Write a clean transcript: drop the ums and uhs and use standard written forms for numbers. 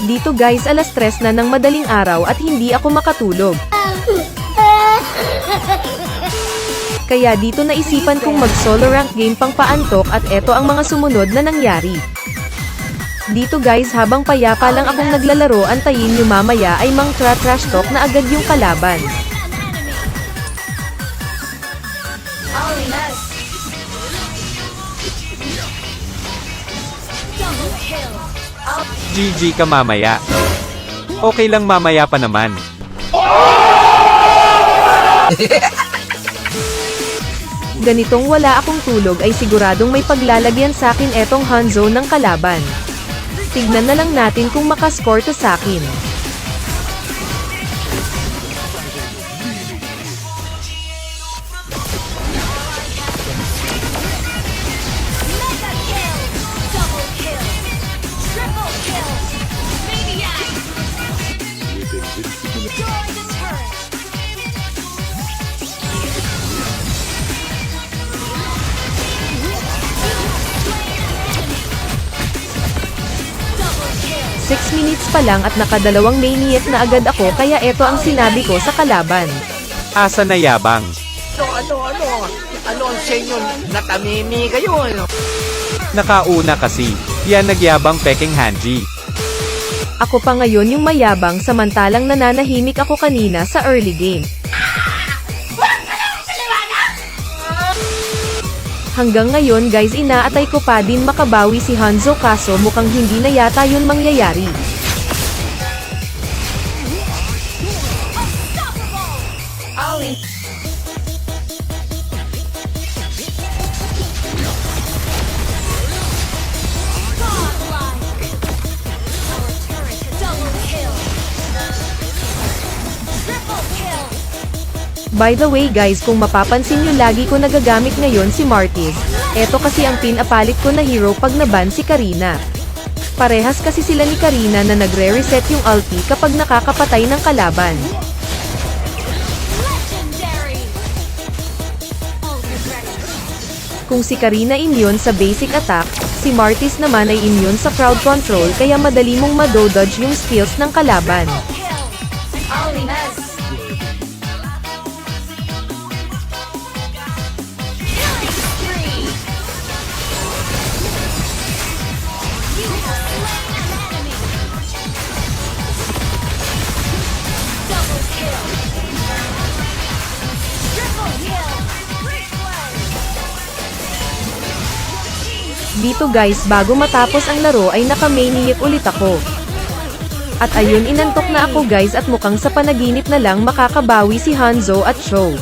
Dito guys alas 3 na ng madaling araw at hindi ako makatulog. Kaya dito naisipan kong mag solo rank game pang paantok at eto ang mga sumunod na nangyari. Dito guys habang payapa lang akong naglalaro antayin nyo mamaya ay mang trash talk na agad yung kalaban. GG ka mamaya. Okay lang mamaya pa naman. Ganitong wala akong tulog ay siguradong may paglalagyan sa akin etong Hanzo ng kalaban. Tignan na lang natin kung makascore to sa akin. Six minutes pa lang at nakadalawang maniac na agad ako kaya eto ang sinabi ko sa kalaban. Asa na yabang? Ano ang senyo? Natamimi kayo, ano? Nakauna kasi. Yan nagyabang peking Hanji. Ako pa ngayon yung mayabang samantalang nananahimik ako kanina sa early game. Hanggang ngayon guys inaatay ko pa din makabawi si Hanzo kaso mukhang hindi na yata yun mangyayari. By the way guys kung mapapansin nyo lagi ko nagagamit ngayon si Martis. Eto kasi ang pinapalit ko na hero pag naban si Karina. Parehas kasi sila ni Karina na nagre-reset yung ulti kapag nakakapatay ng kalaban. Kung si Karina immune sa basic attack, si Martis naman ay immune sa crowd control kaya madali mong madododge yung skills ng kalaban. Dito guys bago matapos ang laro ay naka-maniac ulit ako. At ayun inantok na ako guys at mukhang sa panaginip na lang makakabawi si Hanzo at Cho.